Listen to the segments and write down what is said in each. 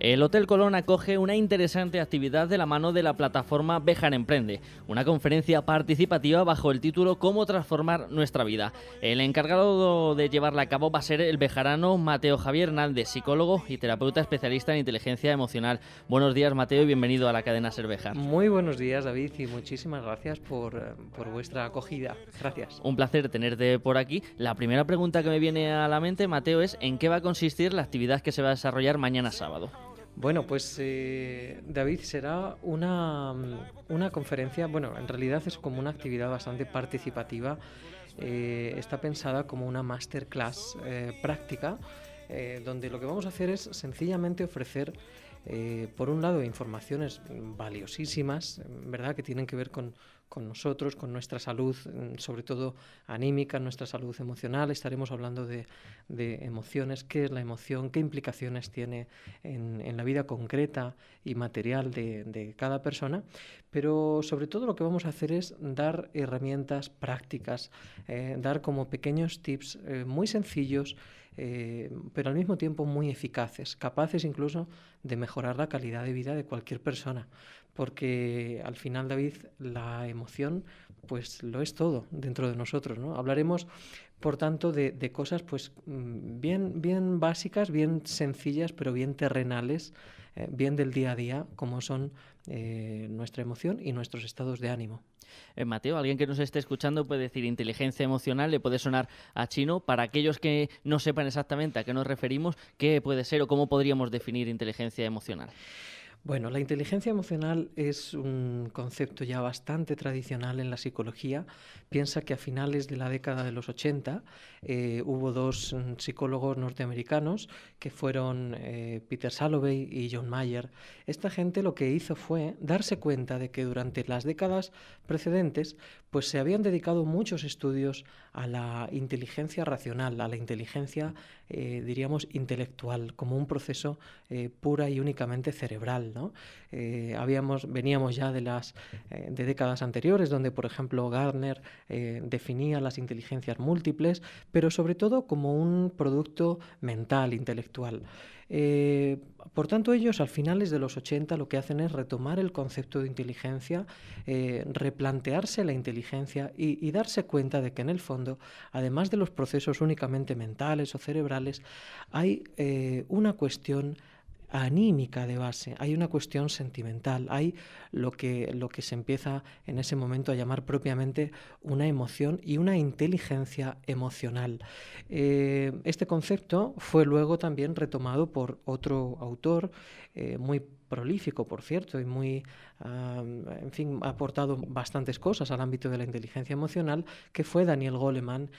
El Hotel Colón acoge una interesante actividad de la mano de la plataforma Béjar Emprende, una conferencia participativa bajo el título Cómo transformar nuestra vida. El encargado de llevarla a cabo va a ser el bejarano Mateo Javier Hernández, psicólogo y terapeuta especialista en inteligencia emocional. Buenos días, Mateo, y bienvenido a la cadena SER Béjar. Muy buenos días, David, y muchísimas gracias por vuestra acogida. Gracias. Un placer tenerte por aquí. La primera pregunta que me viene a la mente, Mateo, es ¿en qué va a consistir la actividad que se va a desarrollar mañana sábado? Bueno, pues David, será una conferencia, bueno, en realidad es como una actividad bastante participativa. Está pensada como una masterclass práctica, donde lo que vamos a hacer es sencillamente ofrecer, por un lado, informaciones valiosísimas, ¿verdad?, que tienen que ver con nosotros, con nuestra salud, sobre todo anímica, nuestra salud emocional. Estaremos hablando de emociones, qué es la emoción, qué implicaciones tiene en la vida concreta y material de cada persona, pero sobre todo lo que vamos a hacer es dar herramientas prácticas, dar como pequeños tips muy sencillos, pero al mismo tiempo muy eficaces, capaces incluso de mejorar la calidad de vida de cualquier persona, porque al final, David, la emoción pues lo es todo dentro de nosotros, ¿no? Hablaremos, por tanto, de cosas pues bien básicas, bien sencillas, pero bien terrenales, bien del día a día, como son nuestra emoción y nuestros estados de ánimo. Mateo, alguien que nos esté escuchando puede decir inteligencia emocional, le puede sonar a chino. Para aquellos que no sepan exactamente a qué nos referimos, ¿qué puede ser o cómo podríamos definir inteligencia emocional? Bueno, la inteligencia emocional es un concepto ya bastante tradicional en la psicología. Piensa que a finales de la década de los 80 hubo dos psicólogos norteamericanos que fueron Peter Salovey y John Mayer. Esta gente lo que hizo fue darse cuenta de que durante las décadas precedentes pues se habían dedicado muchos estudios a la inteligencia racional, a la inteligencia, diríamos, intelectual, como un proceso pura y únicamente cerebral, ¿no? Veníamos ya de décadas anteriores, donde, por ejemplo, Gardner definía las inteligencias múltiples, pero sobre todo como un producto mental, intelectual. Por tanto, ellos, al finales de los 80, lo que hacen es retomar el concepto de inteligencia, replantearse la inteligencia y darse cuenta de que, en el fondo, además de los procesos únicamente mentales o cerebrales, hay una cuestión anímica de base, hay una cuestión sentimental, hay lo que se empieza en ese momento a llamar propiamente una emoción y una inteligencia emocional. Este concepto fue luego también retomado por otro autor muy prolífico, por cierto, y muy, en fin, ha aportado bastantes cosas al ámbito de la inteligencia emocional, que fue Daniel Goleman,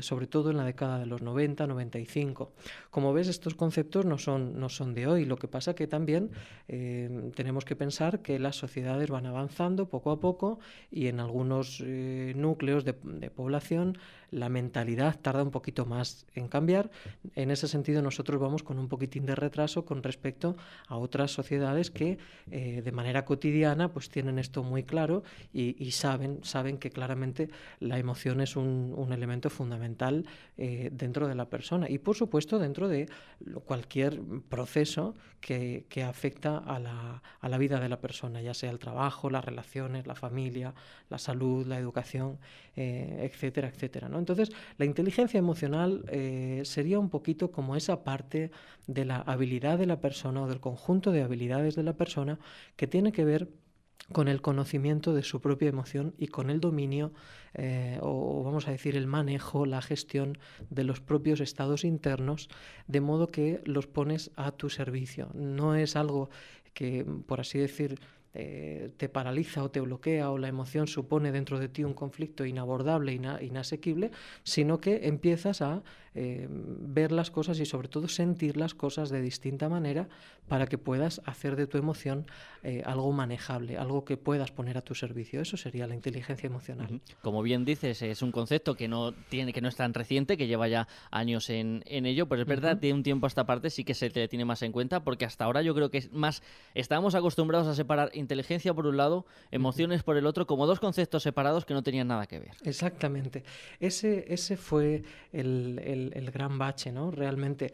sobre todo en la década de los 90, 95. Como ves, estos conceptos no son de hoy. Lo que pasa que también tenemos que pensar que las sociedades van avanzando poco a poco y en algunos núcleos de población la mentalidad tarda un poquito más en cambiar. En ese sentido, nosotros vamos con un poquitín de retraso con respecto a otras sociedades que de manera cotidiana pues tienen esto muy claro y saben que claramente la emoción es un elemento fundamental dentro de la persona y, por supuesto, dentro de cualquier proceso que afecta a la vida de la persona, ya sea el trabajo, las relaciones, la familia, la salud, la educación, etcétera, etcétera, ¿no? Entonces, la inteligencia emocional sería un poquito como esa parte de la habilidad de la persona o del conjunto de habilidades de la persona que tiene que ver con el conocimiento de su propia emoción y con el dominio o vamos a decir el manejo, la gestión de los propios estados internos, de modo que los pones a tu servicio. No es algo que, por así decir, te paraliza o te bloquea o la emoción supone dentro de ti un conflicto inabordable, inasequible, sino que empiezas a ver las cosas y sobre todo sentir las cosas de distinta manera para que puedas hacer de tu emoción algo manejable, algo que puedas poner a tu servicio. Eso sería la inteligencia emocional. Como bien dices, es un concepto que no es tan reciente, que lleva ya años en ello, pero es verdad, de un tiempo a esta parte sí que se te tiene más en cuenta, porque hasta ahora yo creo que es más, estábamos acostumbrados a separar inteligencia por un lado, emociones por el otro, como dos conceptos separados que no tenían nada que ver. Exactamente. Ese fue el el gran bache, ¿no? Realmente,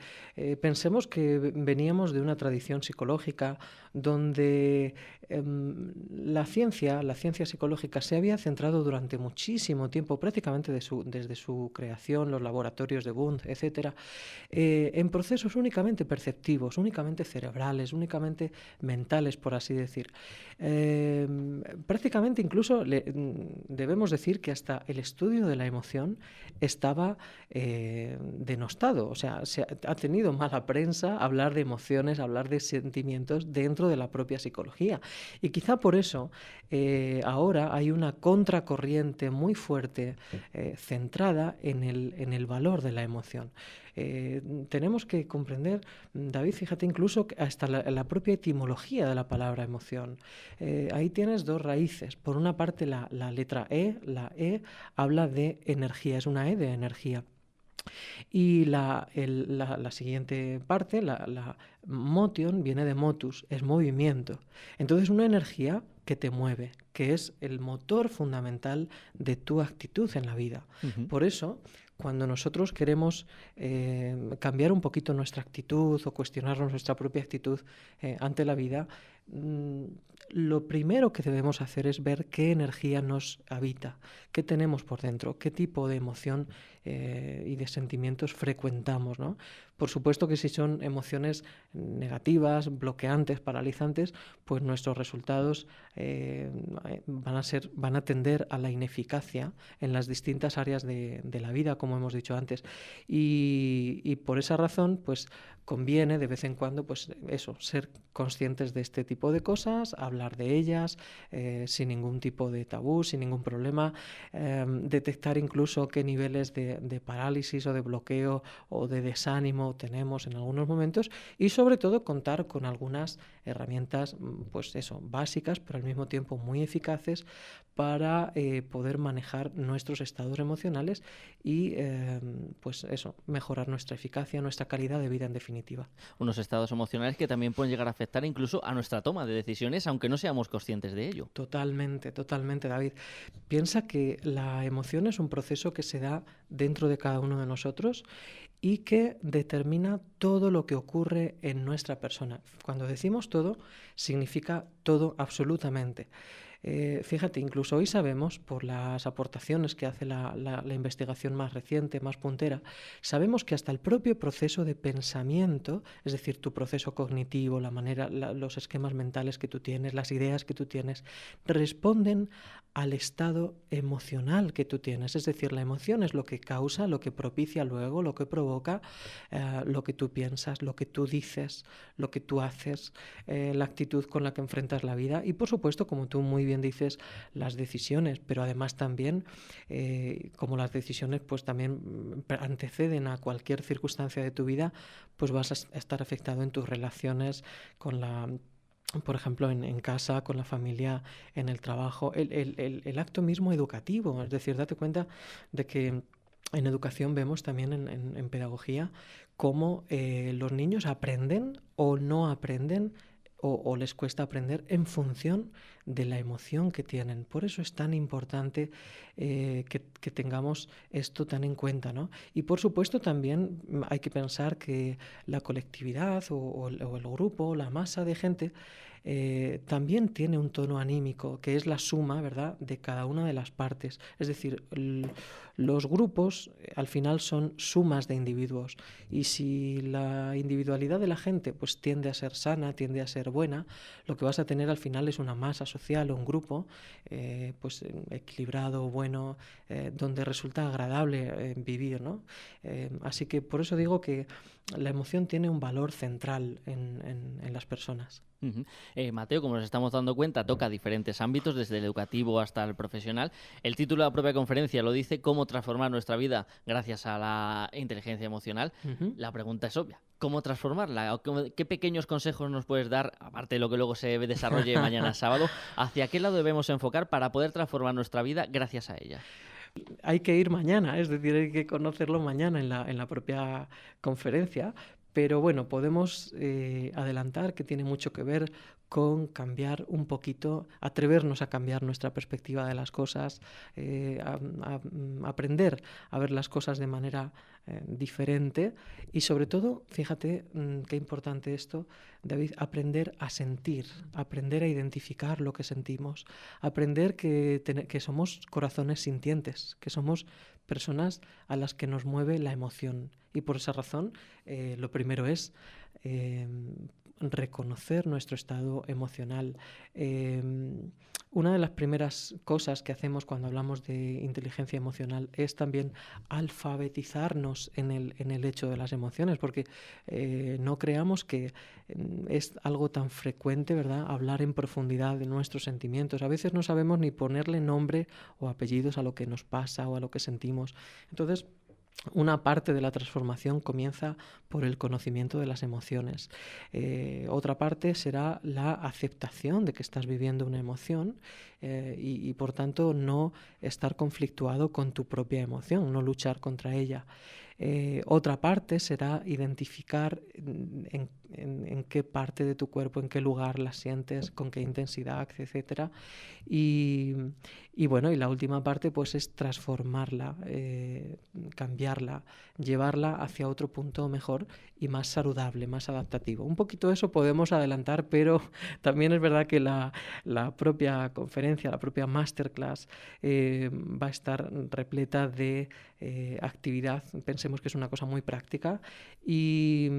pensemos que veníamos de una tradición psicológica donde la ciencia psicológica se había centrado durante muchísimo tiempo, prácticamente desde su creación, los laboratorios de Wundt, etcétera, en procesos únicamente perceptivos, únicamente cerebrales, únicamente mentales, por así decir. Prácticamente incluso debemos decir que hasta el estudio de la emoción estaba denostado, o sea, se ha tenido mala prensa hablar de emociones, hablar de sentimientos dentro de la propia psicología. Y quizá por eso ahora hay una contracorriente muy fuerte centrada en el valor de la emoción. Tenemos que comprender, David, fíjate, incluso hasta la propia etimología de la palabra emoción. Ahí tienes dos raíces. Por una parte, la letra E, la E habla de energía, es una E de energía. Y la siguiente parte, la motion, viene de motus, es movimiento. Entonces, una energía que te mueve, que es el motor fundamental de tu actitud en la vida. Ujú. Por eso, cuando nosotros queremos cambiar un poquito nuestra actitud o cuestionarnos nuestra propia actitud ante la vida, lo primero que debemos hacer es ver qué energía nos habita, qué tenemos por dentro, qué tipo de emoción y de sentimientos frecuentamos, ¿no? Por supuesto que si son emociones negativas, bloqueantes, paralizantes, pues nuestros resultados van a tender a la ineficacia en las distintas áreas de la vida, como hemos dicho antes. Y por esa razón, pues conviene de vez en cuando, pues eso, ser conscientes de este tipo de cosas, hablar de ellas sin ningún tipo de tabú, sin ningún problema, detectar incluso qué niveles de parálisis o de bloqueo o de desánimo tenemos en algunos momentos y sobre todo contar con algunas herramientas, pues eso, básicas, pero al mismo tiempo muy eficaces para poder manejar nuestros estados emocionales y pues eso, mejorar nuestra eficacia, nuestra calidad de vida en definitiva. Unos estados emocionales que también pueden llegar a afectar incluso a nuestra toma de decisiones, aunque no seamos conscientes de ello. Totalmente, totalmente, David. Piensa que la emoción es un proceso que se da dentro de cada uno de nosotros y que determina todo lo que ocurre en nuestra persona. Cuando decimos todo, significa todo absolutamente. Fíjate, incluso hoy sabemos, por las aportaciones que hace la investigación más reciente, más puntera, sabemos que hasta el propio proceso de pensamiento, es decir, tu proceso cognitivo, la manera, los esquemas mentales que tú tienes, las ideas que tú tienes, responden al estado emocional que tú tienes. Es decir, la emoción es lo que causa, lo que propicia luego, lo que provoca lo que tú piensas, lo que tú dices, lo que tú haces, la actitud con la que enfrentas la vida y, por supuesto, como tú muy bien dices, las decisiones, pero además también, como las decisiones pues también anteceden a cualquier circunstancia de tu vida, pues vas a estar afectado en tus relaciones con por ejemplo, en casa, con la familia, en el trabajo, el acto mismo educativo. Es decir, date cuenta de que en educación vemos también en pedagogía cómo los niños aprenden o no aprenden o les cuesta aprender en función de la emoción que tienen. Por eso es tan importante que tengamos esto tan en cuenta, ¿no? Y por supuesto también hay que pensar que la colectividad o el grupo, la masa de gente, también tiene un tono anímico, que es la suma, ¿verdad?, de cada una de las partes. Es decir, los grupos al final son sumas de individuos y si la individualidad de la gente pues tiende a ser sana, tiende a ser buena, lo que vas a tener al final es una masa social o un grupo pues equilibrado, bueno, donde resulta agradable vivir, ¿no? Así que por eso digo que la emoción tiene un valor central en las personas. Uh-huh. Mateo, como nos estamos dando cuenta, toca diferentes ámbitos, desde el educativo hasta el profesional. El título de la propia conferencia lo dice, cómo transformar nuestra vida gracias a la inteligencia emocional. Uh-huh. La pregunta es obvia, ¿cómo transformarla? ¿Qué pequeños consejos nos puedes dar, aparte de lo que luego se desarrolle mañana sábado, hacia qué lado debemos enfocar para poder transformar nuestra vida gracias a ella? Hay que ir mañana, es decir, hay que conocerlo mañana en la propia conferencia, pero bueno, podemos adelantar que tiene mucho que ver con cambiar un poquito, atrevernos a cambiar nuestra perspectiva de las cosas, aprender a ver las cosas de manera diferente y sobre todo, fíjate qué importante esto, David, aprender a sentir, aprender a identificar lo que sentimos, aprender que somos corazones sintientes, que somos personas a las que nos mueve la emoción. Y por esa razón, lo primero es reconocer nuestro estado emocional. Una de las primeras cosas que hacemos cuando hablamos de inteligencia emocional es también alfabetizarnos en el hecho de las emociones, porque no creamos que es algo tan frecuente, ¿verdad?, hablar en profundidad de nuestros sentimientos. A veces no sabemos ni ponerle nombre o apellidos a lo que nos pasa o a lo que sentimos. Entonces, una parte de la transformación comienza por el conocimiento de las emociones. Otra parte será la aceptación de que estás viviendo una emoción y por tanto no estar conflictuado con tu propia emoción, no luchar contra ella. Otra parte será identificar en qué parte de tu cuerpo, en qué lugar la sientes, con qué intensidad, etcétera. Y bueno, y la última parte pues es transformarla, cambiarla, llevarla hacia otro punto mejor y más saludable, más adaptativo. Un poquito eso podemos adelantar, pero también es verdad que la propia conferencia, la propia masterclass va a estar repleta de actividad. Pensemos que es una cosa muy práctica y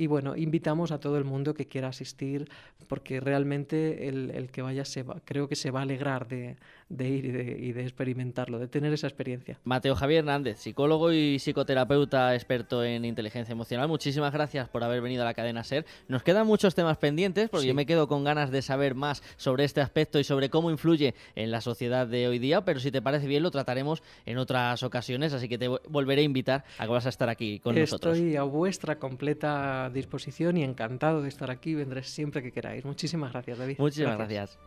bueno, invitamos a todo el mundo que quiera asistir porque realmente el que vaya creo que se va a alegrar de ir y de experimentarlo, de tener esa experiencia. Mateo Javier Hernández, psicólogo y psicoterapeuta experto en inteligencia emocional, muchísimas gracias por haber venido a la cadena SER. Nos quedan muchos temas pendientes porque yo me quedo con ganas de saber más sobre este aspecto y sobre cómo influye en la sociedad de hoy día, pero si te parece bien lo trataremos en otras ocasiones, así que te volveré a invitar a que vas a estar aquí con nosotros. Estoy a vuestra completa disposición y encantado de estar aquí. Vendré siempre que queráis. Muchísimas gracias, David. Muchísimas gracias.